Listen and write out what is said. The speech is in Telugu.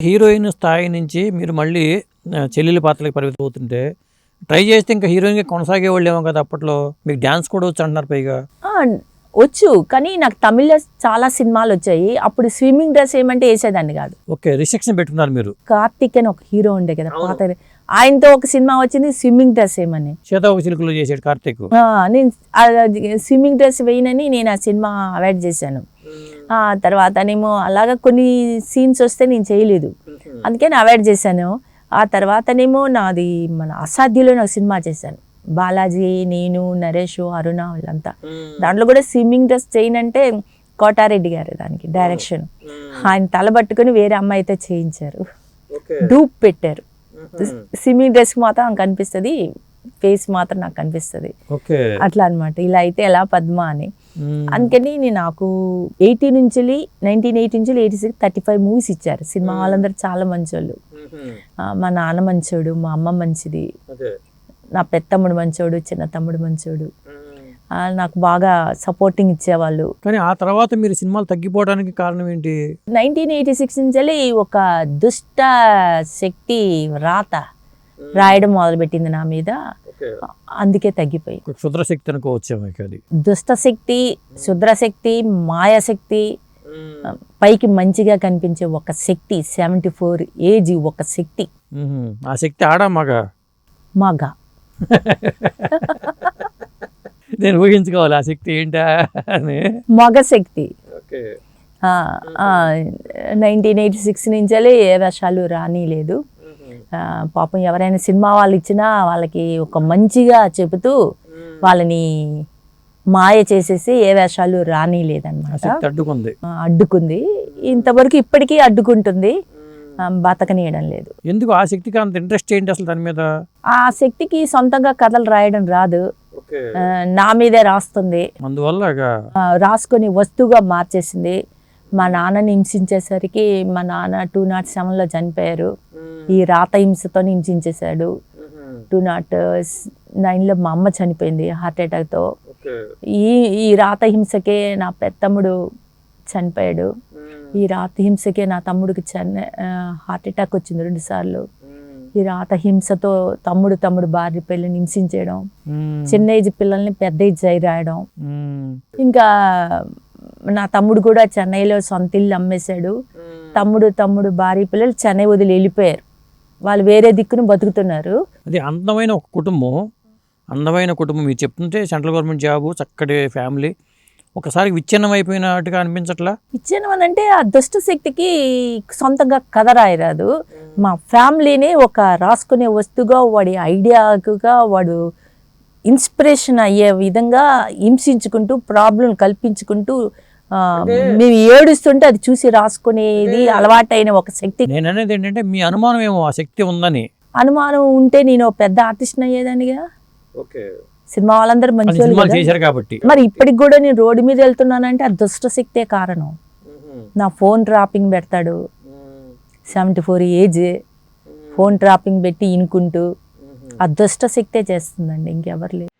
హీరోయిన్ స్థాయి నుంచి మీరు మళ్ళీ చెల్లెలి పాత్రలకు పరిమితం అవుతుంటే ట్రై చేస్తే ఇంకా హీరోయిన్గా కొనసాగేవాళ్ళేమో కదా అప్పట్లో. మీకు డ్యాన్స్ కూడా వచ్చు అంటున్నారు పైగా. వచ్చు, కానీ నాకు తమిళ్లో చాలా సినిమాలు వచ్చాయి. అప్పుడు స్విమ్మింగ్ డ్రెస్ ఏమంటే వేసేదాన్ని కాదు. ఓకే, రిస్ట్రిక్షన్ పెట్టుకున్నారు మీరు. కార్తిక్ అని ఒక హీరో ఉండే కదా పాత, ఆయనతో ఒక సినిమా వచ్చింది స్విమ్మింగ్ డ్రెస్ ఏమని. సీతాకోక చిలుకలో చేసాడు కార్తిక్. నేను స్విమ్మింగ్ డ్రెస్ వేయనని నేను ఆ సినిమా అవాయిడ్ చేశాను. తర్వాతనేమో అలాగా కొన్ని సీన్స్ వస్తే నేను చేయలేదు, అందుకే నేను అవాయిడ్ చేశాను. ఆ తర్వాతనేమో నాది మన అసాధ్యులో నాకు సినిమా చేశాను. బాలాజీ, నేను, నరేష్, అరుణ వీళ్ళంతా. దాంట్లో కూడా స్విమ్మింగ్ డ్రెస్ చేయనంటే కోటారెడ్డి గారు దానికి డైరెక్షన్. ఆయన తలబట్టుకుని వేరే అమ్మాయితో చేయించారు, డూప్ పెట్టారు. స్విమ్మింగ్ డ్రెస్ మాత్రం కనిపిస్తుంది, ఫేస్ మాత్రం నాకు కనిపిస్తుంది అట్లా అనమాట. ఇలా అయితే ఎలా పద్మ అని. అందుకని నాకు 1980 నుంచి 86 35 మూవీస్ ఇచ్చారు. సినిమా వాళ్ళందరూ చాలా మంచోళ్ళు. మా నాన్న మంచోడు, మా అమ్మ మంచిది, నా పెద్దమ్ముడు మంచోడు, చిన్న తమ్ముడు మంచోడు, నాకు బాగా సపోర్టింగ్ ఇచ్చేవాళ్ళు. కానీ ఆ తర్వాత మీరు సినిమాలు తగ్గిపోవడానికి కారణం ఏంటి? 1986 నుంచి ఒక దుష్ట శక్తి రాత రాయడం మొదలుపెట్టింది నా మీద, అందుకే తగ్గిపోయి. క్షుద్రశక్తి అనుకోవచ్చు. దుష్టశక్తి, శుద్రశక్తి, మాయాశక్తి, పైకి మంచిగా కనిపించే ఒక శక్తి, 74 ఏజ్ ఒక శక్తి. ఆ శక్తి ఆడా మగా? మగా. నేను ఊహించుకోవాలి ఆ శక్తి ఏంటా అని. మగ శక్తి. 1986 నుంచి ఏ వేషాలు రానిలేదు. పాపం ఎవరైనా సినిమా వాళ్ళు ఇచ్చినా వాళ్ళకి ఒక మంచిగా చెబుతూ వాళ్ళని మాయ చేసేసి ఏ వేషాలు రానిలేదన్నమాట. అడ్డుకుంది, ఇంతవరకు ఇప్పటికీ అడ్డుకుంటుంది, బతకనీయడం లేదు. ఎందుకు ఆ శక్తికి అంత ఇంట్రెస్ట్ ఏంటి అసలు దాని మీద? ఆ శక్తికి సొంతంగా కథలు రాయడం రాదు, నా మీదే రాస్తుంది. అందువల్ల రాసుకొని వస్తువుగా మార్చేసింది. మా నాన్నని హింసించేసరికి మా నాన్న 207లో చనిపోయారు. ఈ రాత హింసతో హింసించేశాడు. 209లో మా అమ్మ చనిపోయింది హార్ట్ అటాక్తో. ఈ రాత హింసకే నా పెద్దమ్ముడు చనిపోయాడు. ఈ రాత హింసకే నా తమ్ముడికి హార్ట్ అటాక్ వచ్చింది 2 సార్లు. ఈ రాత హింసతో తమ్ముడు భార్య పిల్లల్ని హింసించేయడం, చిన్న ఏజ్ పిల్లల్ని పెద్ద ఏజ్ అయి రాయడం. ఇంకా నా తమ్ముడు కూడా చెన్నైలో సొంత ఇల్లు అమ్మేశాడు. తమ్ముడు భార్య పిల్లలు చెన్నై వదిలి వెళ్ళిపోయారు, వాళ్ళు వేరే దిక్కును బతుకుతున్నారు. అది అందమైన ఒక కుటుంబం, అందమైన కుటుంబం. మీరు చెప్తుంటే సెంట్రల్ గవర్నమెంట్ జాబు, చక్కటి ఫ్యామిలీ, ఒకసారి విచ్ఛిన్నం అయిపోయినట్టుగా అనిపించట్లా? విచ్ఛిన్నం అని అంటే ఆ దుష్ట శక్తికి సొంతంగా కథ రాయరాదు. మా ఫ్యామిలీని ఒక రాసుకునే వస్తువుగా, వాడి ఐడియాగా, వాడు ఇన్స్పిరేషన్ అయ్యే విధంగా హింసించుకుంటూ, ప్రాబ్లం కల్పించుకుంటూ, మేము ఏడుస్తుంటే అది చూసి రాసుకునేది అలవాటైన ఒక శక్తి. నేను అనేది ఏంటంటే మీ అనుమానం ఏమో ఆ శక్తి ఉందని. అనుమానం ఉంటే నేను పెద్ద ఆర్టిస్ట్ అయ్యేదానిగా. సినిమా వాళ్ళందరూ మంచి కాబట్టి. మరి ఇప్పటికి కూడా నేను రోడ్డు మీద వెళ్తున్నానంటే ఆ దుష్ట శక్తే కారణం. నా ఫోన్ ట్రాపింగ్ పెడతాడు, 74 ఏజ్, ఫోన్ ట్రాపింగ్ పెట్టి ఇనుకుంటూ, ఆ దుష్ట శక్తే చేస్తుందండి, ఇంకెవరు లేదు.